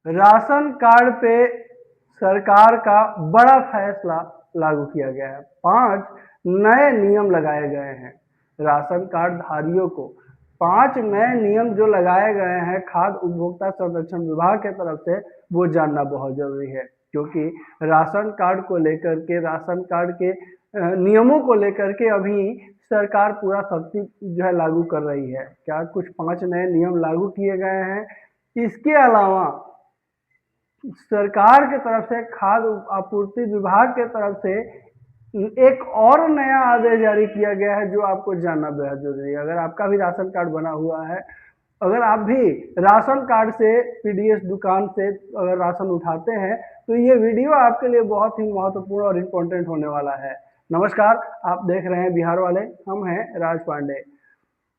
Ration card पे सरकार का बड़ा फैसला लागू किया गया है। 5 नए नियम लगाए गए हैं राशन कार्ड धारियों को। 5 नए नियम जो लगाए गए हैं खाद्य उपभोक्ता संरक्षण विभाग की तरफ से, वो जानना बहुत जरूरी है, क्योंकि राशन कार्ड को लेकर के, राशन कार्ड के नियमों को लेकर के अभी सरकार पूरा सख्ती जो है लागू कर रही है। क्या कुछ 5 नए नियम लागू किए गए हैं। इसके अलावा सरकार की तरफ से, खाद्य आपूर्ति विभाग की तरफ से एक और नया आदेश जारी किया गया है जो आपको जानना बेहद जरूरी है। अगर आपका भी राशन कार्ड बना हुआ है, अगर आप भी राशन कार्ड से पीडीएस दुकान से अगर राशन उठाते हैं, तो ये वीडियो आपके लिए बहुत ही महत्वपूर्ण और इम्पोर्टेंट होने वाला है। नमस्कार, आप देख रहे हैं बिहार वाले, हम हैं राज पांडे।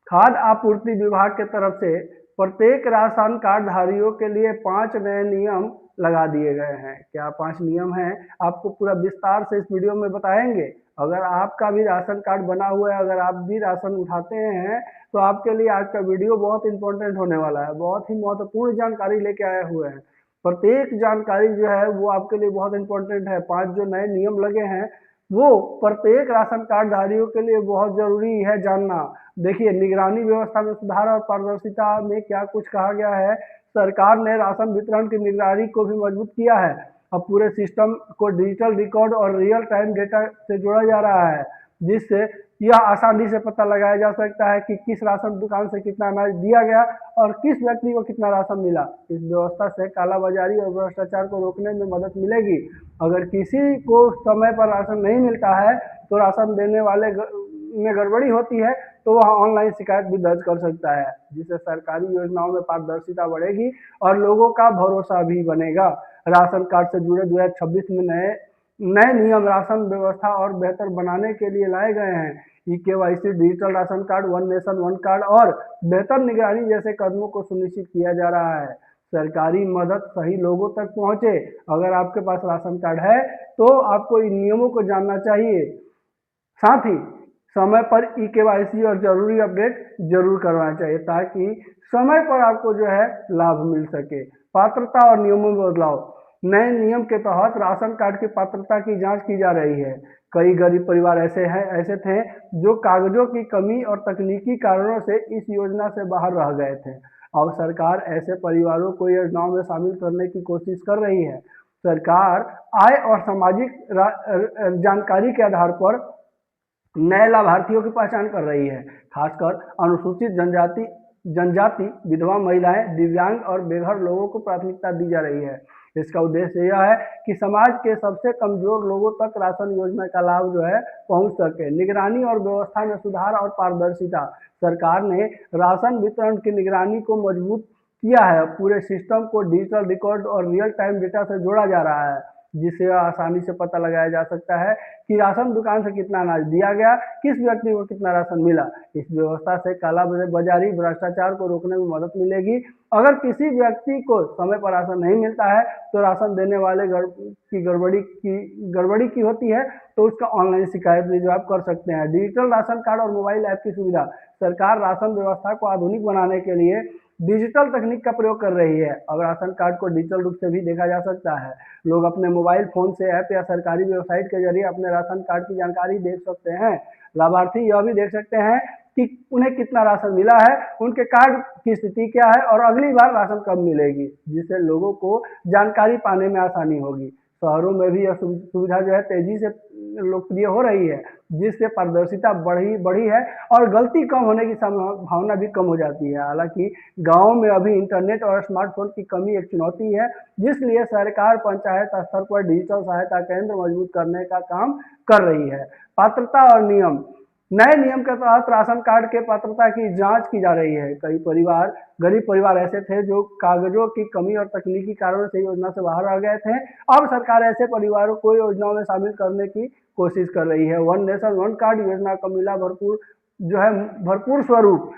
खाद्य आपूर्ति विभाग की तरफ से प्रत्येक राशन कार्ड धारियों के लिए 5 नए नियम लगा दिए गए हैं। क्या 5 नियम हैं, आपको पूरा विस्तार से इस वीडियो में बताएंगे। अगर आपका भी राशन कार्ड बना हुआ है, अगर आप भी राशन उठाते हैं, तो आपके लिए आज का वीडियो बहुत इंपॉर्टेंट होने वाला है। बहुत ही महत्वपूर्ण जानकारी लेके आए हुए हैं। प्रत्येक जानकारी जो है वो आपके लिए बहुत इंपॉर्टेंट है। 5 जो नए नियम लगे हैं वो प्रत्येक राशन कार्ड धारियों के लिए बहुत जरूरी है जानना। देखिए, निगरानी व्यवस्था में सुधार और पारदर्शिता में क्या कुछ कहा गया है। सरकार ने राशन वितरण की निगरानी को भी मजबूत किया है। अब पूरे सिस्टम को डिजिटल रिकॉर्ड और रियल टाइम डेटा से जोड़ा जा रहा है, जिससे यह आसानी से पता लगाया जा सकता है कि किस राशन दुकान से कितना अनाज दिया गया और किस व्यक्ति को कितना राशन मिला। इस व्यवस्था से कालाबाजारी और भ्रष्टाचार को रोकने में मदद मिलेगी। अगर किसी को समय पर राशन नहीं मिलता है, तो राशन देने वाले में गड़बड़ी होती है, तो वह ऑनलाइन शिकायत भी दर्ज कर सकता है, जिससे सरकारी योजनाओं में पारदर्शिता बढ़ेगी और लोगों का भरोसा भी बनेगा। राशन कार्ड से जुड़े 2026 में नए नए नियम राशन व्यवस्था और बेहतर बनाने के लिए लाए गए हैं। E-KYC, digital ration card, one nation one card और बेहतर निगरानी जैसे कदमों को सुनिश्चित किया जा रहा है। सरकारी मदद सही लोगों तक पहुंचे। अगर आपके पास राशन कार्ड है, तो आपको इन नियमों को जानना चाहिए। साथ ही समय पर ई-केवाईसी और जरूरी अपडेट जरूर करवाना चाहिए, ताकि समय पर आपको जो है लाभ मिल सके। पात्रता और नियमों में बदलाव। नए नियम के तहत राशन कार्ड की पात्रता की जांच की जा रही है। कई गरीब परिवार ऐसे थे जो कागजों की कमी और तकनीकी कारणों से इस योजना से बाहर रह गए थे। अब सरकार ऐसे परिवारों को योजनाओं में शामिल करने की कोशिश कर रही है। सरकार आय और सामाजिक जानकारी के आधार पर नए लाभार्थियों की पहचान कर रही है। खासकर अनुसूचित जनजाति, विधवा महिलाएं, दिव्यांग और बेघर लोगों को प्राथमिकता दी जा रही है। इसका उद्देश्य यह है कि समाज के सबसे कमजोर लोगों तक राशन योजना का लाभ जो है पहुंच सके। निगरानी और व्यवस्था में सुधार और पारदर्शिता। सरकार ने राशन वितरण की निगरानी को मजबूत किया है। पूरे सिस्टम को डिजिटल रिकॉर्ड और रियल टाइम डेटा से जोड़ा जा रहा है, जिससे आसानी से पता लगाया जा सकता है कि राशन दुकान से कितना अनाज दिया गया, किस व्यक्ति को कितना राशन मिला। इस व्यवस्था से कालाबाजारी, भ्रष्टाचार को रोकने में मदद मिलेगी। अगर किसी व्यक्ति को समय पर राशन नहीं मिलता है, तो राशन देने वाले गड़बड़ी की होती है, तो उसका ऑनलाइन शिकायत भी जो आप कर सकते हैं। डिजिटल राशन कार्ड और मोबाइल ऐप की सुविधा। सरकार राशन व्यवस्था को आधुनिक बनाने के लिए डिजिटल तकनीक का प्रयोग कर रही है। अब राशन कार्ड को डिजिटल रूप से भी देखा जा सकता है। लोग अपने मोबाइल फोन से ऐप या सरकारी वेबसाइट के जरिए अपने राशन कार्ड की जानकारी देख सकते हैं। लाभार्थी यह भी देख सकते हैं कि उन्हें कितना राशन मिला है, उनके कार्ड की स्थिति क्या है और अगली बार राशन कब मिलेगी, जिससे लोगों को जानकारी पाने में आसानी होगी। शहरों में भी यह सुविधा जो है तेजी से लोकप्रिय हो रही है, जिससे पारदर्शिता बढ़ी है और गलती कम होने की संभावना भी कम हो जाती है। हालांकि गाँव में अभी इंटरनेट और स्मार्टफोन की कमी एक चुनौती है, जिसलिए सरकार पंचायत स्तर पर डिजिटल सहायता केंद्र मजबूत करने का काम कर रही है। पात्रता और नियम। नए नियम के तहत राशन कार्ड के पात्रता की जांच की जा रही है। कई गरीब परिवार ऐसे थे जो कागजों की कमी और तकनीकी कारणों से योजना से बाहर आ गए थे। अब सरकार ऐसे परिवारों को योजनाओं में शामिल करने की कोशिश कर रही है। वन नेशन वन कार्ड योजना का मिला भरपूर स्वरूप।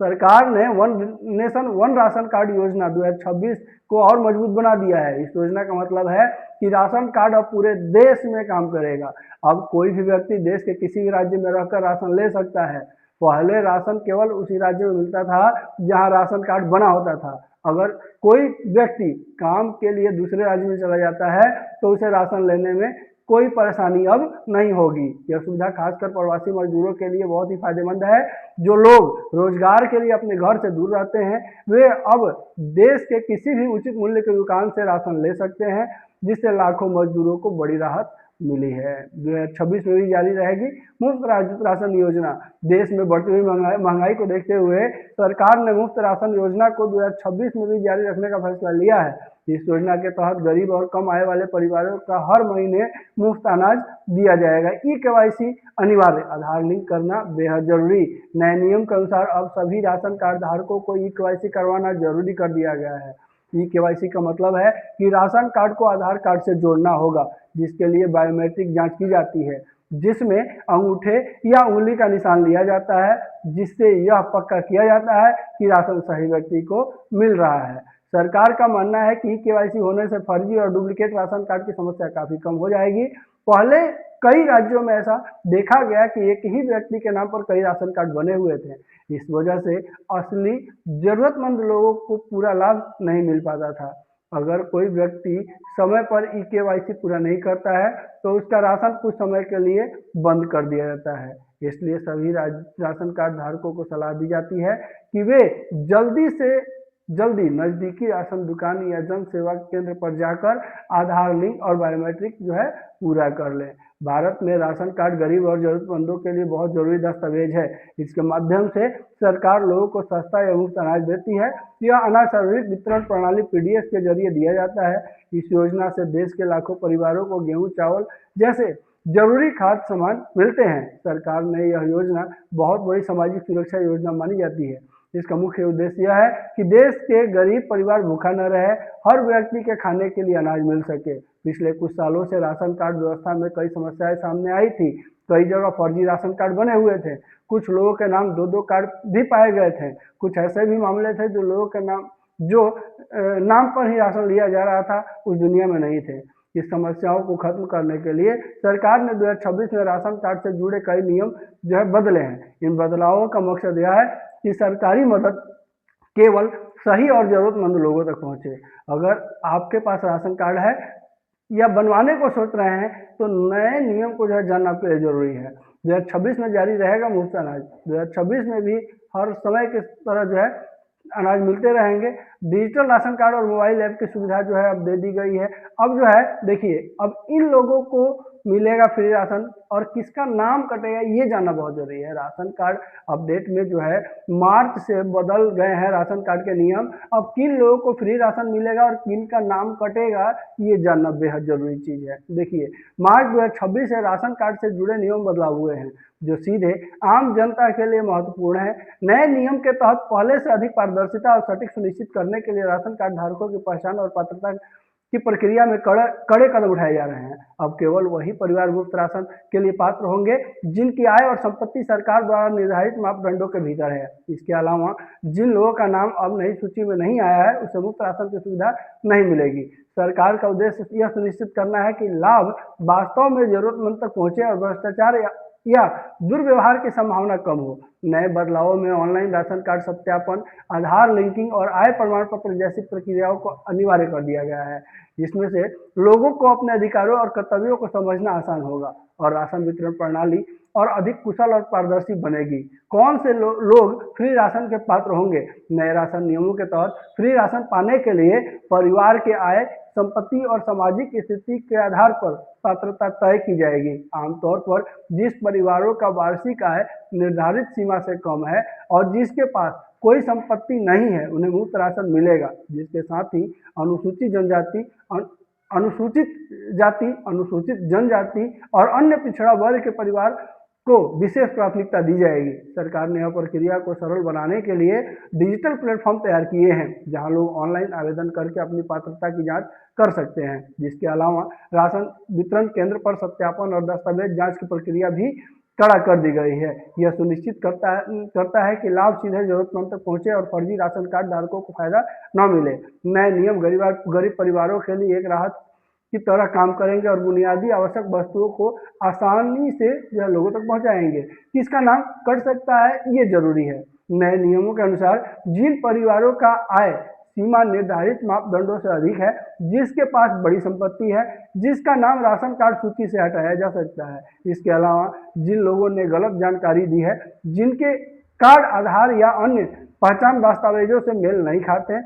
सरकार ने one nation one ration card योजना 2026 को और मजबूत बना दिया है। इस योजना का मतलब है कि राशन कार्ड अब पूरे देश में काम करेगा। अब कोई भी व्यक्ति देश के किसी भी राज्य में रहकर राशन ले सकता है। पहले राशन केवल उसी राज्य में मिलता था जहां राशन कार्ड बना होता था। अगर कोई व्यक्ति काम के लिए दूसरे राज्य में चला जाता है तो उसे राशन लेने में कोई परेशानी अब नहीं होगी। यह सुविधा खासकर प्रवासी मजदूरों के लिए बहुत ही फायदेमंद है। जो लोग रोजगार के लिए अपने घर से दूर रहते हैं वे अब देश के किसी भी उचित मूल्य की दुकान से राशन ले सकते हैं, जिससे लाखों मजदूरों को बड़ी राहत मिली है। 2026 में भी जारी रहेगी मुफ्त राशन योजना। देश में बढ़ती हुई महंगाई को देखते हुए सरकार ने मुफ्त राशन योजना को 2026 में भी जारी रखने का फैसला लिया है। इस योजना के तहत गरीब और कम आय वाले परिवारों का हर महीने मुफ्त अनाज दिया जाएगा। ई-केवाईसी अनिवार्य, आधार लिंक करना बेहद जरूरी। नए नियम के अनुसार अब सभी राशन कार्ड धारकों को ई-केवाईसी करवाना जरूरी कर दिया गया है। ई-केवाईसी का मतलब है कि राशन कार्ड को आधार कार्ड से जोड़ना होगा, जिसके लिए बायोमेट्रिक जांच की जाती है, जिसमें अंगूठे या उंगली का निशान लिया जाता है, जिससे यह पक्का किया जाता है कि राशन सही व्यक्ति को मिल रहा है। सरकार का मानना है कि ई-केवाईसी होने से फर्जी और डुप्लीकेट राशन कार्ड की समस्या काफी कम हो जाएगी। पहले कई राज्यों में ऐसा देखा गया कि एक ही व्यक्ति के नाम पर कई राशन कार्ड बने हुए थे। इस वजह से असली जरूरतमंद लोगों को पूरा लाभ नहीं मिल पाता था। अगर कोई व्यक्ति समय पर ई-केवाईसी पूरा नहीं करता है तो उसका राशन कुछ समय के लिए बंद कर दिया जाता है। इसलिए सभी राशन कार्ड धारकों को सलाह दी जाती है कि वे जल्दी से जल्दी नजदीकी राशन दुकान या जन सेवा केंद्र पर जाकर आधार लिंक और बायोमेट्रिक पूरा कर लें। भारत में राशन कार्ड गरीब और जरूरतमंदों के लिए बहुत जरूरी दस्तावेज है। इसके माध्यम से सरकार लोगों को सस्ता या मुफ्त अनाज देती है। यह अनाज सार्वजनिक वितरण प्रणाली पीडीएस के जरिए दिया जाता है। इस योजना से देश के लाखों परिवारों को गेहूं, चावल जैसे जरूरी खाद्य सामान मिलते हैं। सरकार ने यह योजना बहुत बड़ी सामाजिक सुरक्षा योजना मानी जाती है। इसका मुख्य उद्देश्य यह है कि देश के गरीब परिवार भूखा न रहे, हर व्यक्ति के खाने के लिए अनाज मिल सके। पिछले कुछ सालों से राशन कार्ड व्यवस्था में कई समस्याएं सामने आई थी। कई जगह फर्जी राशन कार्ड बने हुए थे। कुछ लोगों के नाम दो कार्ड भी पाए गए थे। कुछ ऐसे भी मामले थे जो लोगों के नाम पर ही राशन लिया जा रहा था उस दुनिया में नहीं थे। इस समस्याओं को खत्म करने के लिए सरकार ने 2026 में राशन कार्ड से जुड़े कई नियम बदले हैं। इन बदलावों का मकसद यह है कि सरकारी मदद केवल सही और जरूरतमंद लोगों तक पहुंचे। अगर आपके पास राशन कार्ड है या बनवाने को सोच रहे हैं तो नए नियम को जानना आपके लिए जरूरी है। 2026 में जारी रहेगा मुफ्त अनाज। 2026 में भी हर समय की तरह अनाज मिलते रहेंगे। डिजिटल राशन कार्ड और मोबाइल ऐप की सुविधा अब दे दी गई है। अब देखिए, अब इन लोगों को मिलेगा फ्री राशन और किसका नाम कटेगा ये जानना बहुत जरूरी है। राशन कार्ड अपडेट में मार्च से बदल गए हैं राशन कार्ड के नियम। अब किन लोगों को फ्री राशन मिलेगा और किन का नाम कटेगा ये जानना बेहद जरूरी चीज है। देखिए, मार्च 2026 से राशन कार्ड से जुड़े नियम बदलाव हुए हैं जो सीधे आम जनता के लिए महत्वपूर्ण है। नए नियम के तहत पहले से अधिक पारदर्शिता और सटीक सुनिश्चित करने के लिए राशन कार्ड धारकों की पहचान और पात्रता की प्रक्रिया में कड़े कदम उठाए जा रहे हैं। अब केवल वही परिवार मुफ्त राशन के लिए पात्र होंगे जिनकी आय और संपत्ति सरकार द्वारा निर्धारित मापदंडों के भीतर है। इसके अलावा जिन लोगों का नाम अब नई सूची में नहीं आया है उसे मुफ्त राशन की सुविधा नहीं मिलेगी। सरकार का उद्देश्य यह सुनिश्चित करना है कि लाभ वास्तव में जरूरतमंद तक पहुंचे और भ्रष्टाचार या दुर्व्यवहार की संभावना कम हो। नए बदलावों में ऑनलाइन राशन कार्ड सत्यापन, आधार लिंकिंग और आय प्रमाण पत्र जैसी प्रक्रियाओं को अनिवार्य कर दिया गया है, जिसमें से लोगों को अपने अधिकारों और कर्तव्यों को समझना आसान होगा और राशन वितरण प्रणाली और अधिक कुशल और पारदर्शी बनेगी। कौन से लोग फ्री राशन के पात्र होंगे? नए राशन नियमों के तहत फ्री राशन पाने के लिए परिवार के आय, संपत्ति और सामाजिक स्थिति के आधार पर पात्रता तय की जाएगी। आमतौर पर जिस परिवारों का वार्षिक आय निर्धारित सीमा से कम है और जिसके पास कोई संपत्ति नहीं है उन्हें मुफ्त राशन मिलेगा। जिसके साथ ही अनुसूचित जाति, अनुसूचित जनजाति और अन्य पिछड़ा वर्ग के परिवार को विशेष प्राथमिकता दी जाएगी। सरकार ने यह प्रक्रिया को सरल बनाने के लिए डिजिटल प्लेटफॉर्म तैयार किए हैं जहां लोग ऑनलाइन आवेदन करके अपनी पात्रता की जांच कर सकते हैं। जिसके अलावा राशन वितरण केंद्र पर सत्यापन और दस्तावेज जांच की प्रक्रिया भी कड़ा कर दी गई है। यह सुनिश्चित करता है कि लाभ सीधे जरूरतमंद तक पहुंचे और फर्जी राशन कार्ड धारकों को फायदा न मिले। नए नियम गरीब परिवारों के लिए एक राहत की तरह काम करेंगे और बुनियादी आवश्यक वस्तुओं को आसानी से लोगों तक पहुंचाएंगे। किसका नाम कट सकता है ये जरूरी है। नए नियमों के अनुसार जिन परिवारों का आय सीमा निर्धारित मापदंडों से अधिक है, जिसके पास बड़ी संपत्ति है, जिसका नाम राशन कार्ड सूची से हटाया जा सकता है। इसके अलावा जिन लोगों ने गलत जानकारी दी है, जिनके कार्ड आधार या अन्य पहचान दस्तावेजों से मेल नहीं खाते,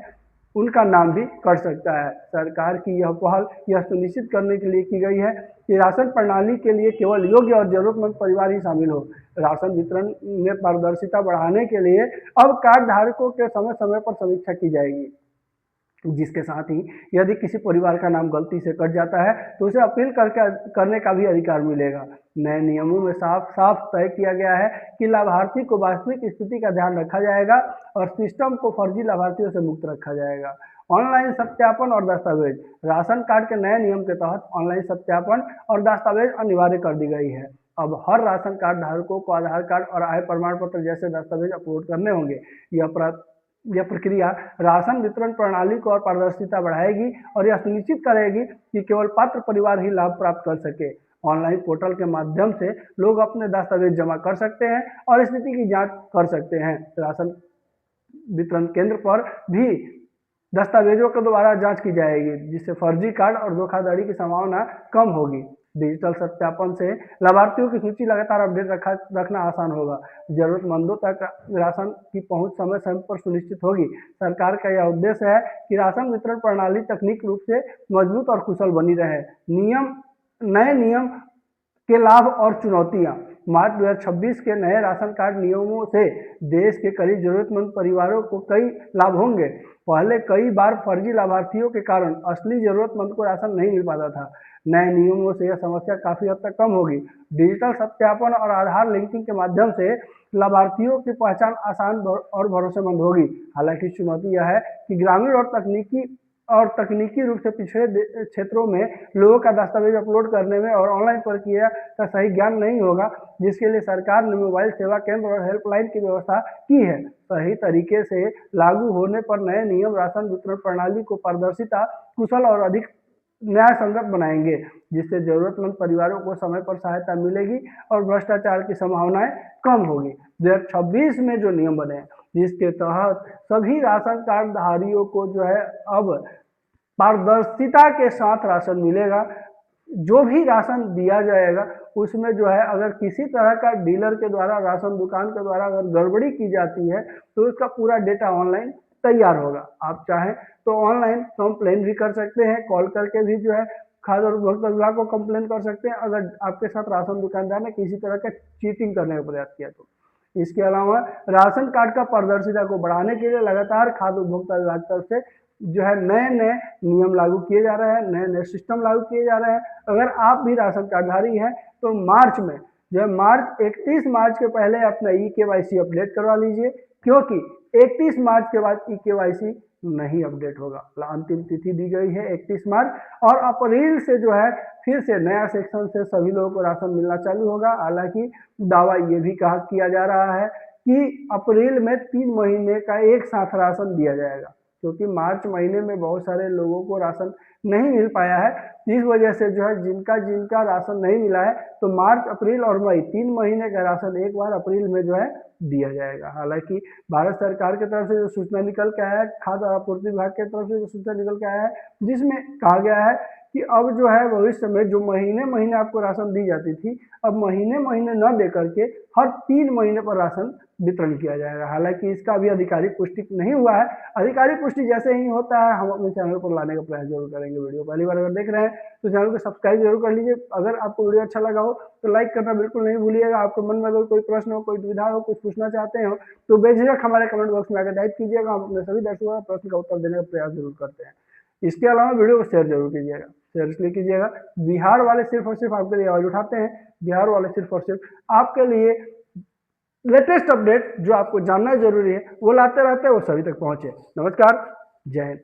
उनका नाम भी कट सकता है। सरकार की यह पहल यह सुनिश्चित करने के लिए की गई है कि राशन प्रणाली के लिए केवल योग्य और जरूरतमंद परिवार ही शामिल हो। राशन वितरण में पारदर्शिता बढ़ाने के लिए अब कार्ड धारकों के समय समय पर समीक्षा की जाएगी, जिसके साथ ही यदि किसी परिवार का नाम गलती से कट जाता है तो उसे अपील करने का भी अधिकार मिलेगा। नए नियमों में साफ साफ तय किया गया है कि लाभार्थी को वास्तविक स्थिति का ध्यान रखा जाएगा और सिस्टम को फर्जी लाभार्थियों से मुक्त रखा जाएगा। ऑनलाइन सत्यापन और दस्तावेज। राशन कार्ड के नए नियम के तहत ऑनलाइन सत्यापन और दस्तावेज अनिवार्य कर दी गई है। अब हर राशन कार्ड धारकों को आधार कार्ड और आय प्रमाण पत्र जैसे दस्तावेज अपलोड करने होंगे। यह प्रक्रिया राशन वितरण प्रणाली को और पारदर्शिता बढ़ाएगी और यह सुनिश्चित करेगी कि केवल पात्र परिवार ही लाभ प्राप्त कर सके। ऑनलाइन पोर्टल के माध्यम से लोग अपने दस्तावेज जमा कर सकते हैं और स्थिति की जांच कर सकते हैं। राशन वितरण केंद्र पर भी दस्तावेजों के द्वारा जांच की जाएगी, जिससे फर्जी कार्ड और धोखाधड़ी की संभावना कम होगी। डिजिटल सत्यापन से लाभार्थियों की सूची लगातार अपडेट रखना आसान होगा। जरूरतमंदों तक राशन की पहुंच समय समय पर सुनिश्चित होगी। सरकार का यह उद्देश्य है कि राशन वितरण प्रणाली तकनीक रूप से मजबूत और कुशल बनी रहे। नए नियम के लाभ और चुनौतियां। मार्च 2026 के नए राशन कार्ड नियमों से देश के करीब जरूरतमंद परिवारों को कई लाभ होंगे। पहले कई बार फर्जी लाभार्थियों के कारण असली जरूरतमंद को राशन नहीं मिल पाता था। नए नियमों से यह समस्या काफी हद तक कम होगी। डिजिटल सत्यापन और आधार लिंकिंग के माध्यम से लाभार्थियों की पहचान आसान और भरोसेमंद होगी। हालांकि चुनौती यह है कि ग्रामीण और तकनीकी रूप से पिछड़े क्षेत्रों में लोगों का दस्तावेज अपलोड करने में और ऑनलाइन प्रक्रिया का सही ज्ञान नहीं होगा, जिसके लिए सरकार ने मोबाइल सेवा केंद्र और हेल्पलाइन की व्यवस्था की है। सही तरीके से लागू होने पर नए नियम राशन वितरण प्रणाली को पारदर्शिता, कुशल और अधिक न्याय संगत बनाएंगे, जिससे जरूरतमंद परिवारों को समय पर सहायता मिलेगी और भ्रष्टाचार की संभावनाएं कम होगी। 2026 में जो नियम बने हैं, जिसके तहत सभी राशन कार्ड धारियों को जो है अब पारदर्शिता के साथ राशन मिलेगा। जो भी राशन दिया जाएगा उसमें जो है अगर किसी तरह का डीलर के द्वारा, राशन दुकान के द्वारा अगर गड़बड़ी की जाती है तो उसका पूरा डेटा ऑनलाइन तैयार होगा। आप चाहें तो ऑनलाइन कंप्लेन भी कर सकते हैं, कॉल करके भी जो है खाद्य और उपभोक्ता विभाग को कंप्लेन कर सकते हैं अगर आपके साथ राशन दुकानदार ने किसी तरह का चीटिंग करने का प्रयास किया तो। इसके अलावा राशन कार्ड का पारदर्शिता को बढ़ाने के लिए लगातार खाद्य उपभोक्ता विभाग तरफ से जो है नए नए नियम लागू किए जा रहे हैं, नए नए सिस्टम लागू किए जा रहे हैं। अगर आप भी राशन कार्डधारी हैं तो मार्च में जो है 31 मार्च के पहले अपना eKYC अपडेट करवा लीजिए, क्योंकि 31 मार्च के बाद eKYC नहीं अपडेट होगा। अंतिम तिथि दी गई है 31 मार्च और अप्रैल से जो है फिर से नया सेक्शन से सभी लोगों को राशन मिलना चालू होगा। हालांकि दावा ये भी किया जा रहा है कि अप्रैल में 3 महीने का एक साथ राशन दिया जाएगा, क्योंकि मार्च महीने में बहुत सारे लोगों को राशन नहीं मिल पाया है। इस वजह से जो है जिनका राशन नहीं मिला है तो मार्च, अप्रैल और मई 3 महीने का राशन एक बार अप्रैल में जो है दिया जाएगा। हालांकि भारत सरकार की तरफ से जो सूचना निकल के आया है, खाद्य आपूर्ति विभाग की तरफ से जो सूचना निकल के आया है, जिसमें कहा गया है कि अब जो है भविष्य में जो महीने महीने आपको राशन दी जाती थी, अब महीने महीने न दे करके हर 3 महीने पर राशन वितरण किया जाएगा। हालांकि इसका अभी आधिकारिक पुष्टि नहीं हुआ है। आधिकारिक पुष्टि जैसे ही होता है हम अपने चैनल पर लाने का प्रयास जरूर करेंगे। वीडियो पहली बार अगर देख रहे हैं तो चैनल को सब्सक्राइब जरूर कर लीजिए। अगर आपको वीडियो अच्छा लगा हो तो लाइक करना बिल्कुल नहीं भूलिएगा। आपके मन में अगर कोई प्रश्न हो, कोई दुविधा हो, कुछ पूछना चाहते हो तो बेझिझक हमारे कमेंट बॉक्स में आकर टाइप कीजिएगा। हम अपने सभी दर्शकों का प्रश्न का उत्तर देने का प्रयास जरूर करते हैं। इसके अलावा वीडियो को शेयर जरूर कीजिएगा। शेयर इसलिए कीजिएगा, बिहार वाले सिर्फ और सिर्फ आपके लिए आवाज उठाते हैं। बिहार वाले सिर्फ और सिर्फ आपके लिए लेटेस्ट अपडेट जो आपको जानना जरूरी है वो लाते रहते हैं, वो सभी तक पहुंचे। नमस्कार, जय हिंद।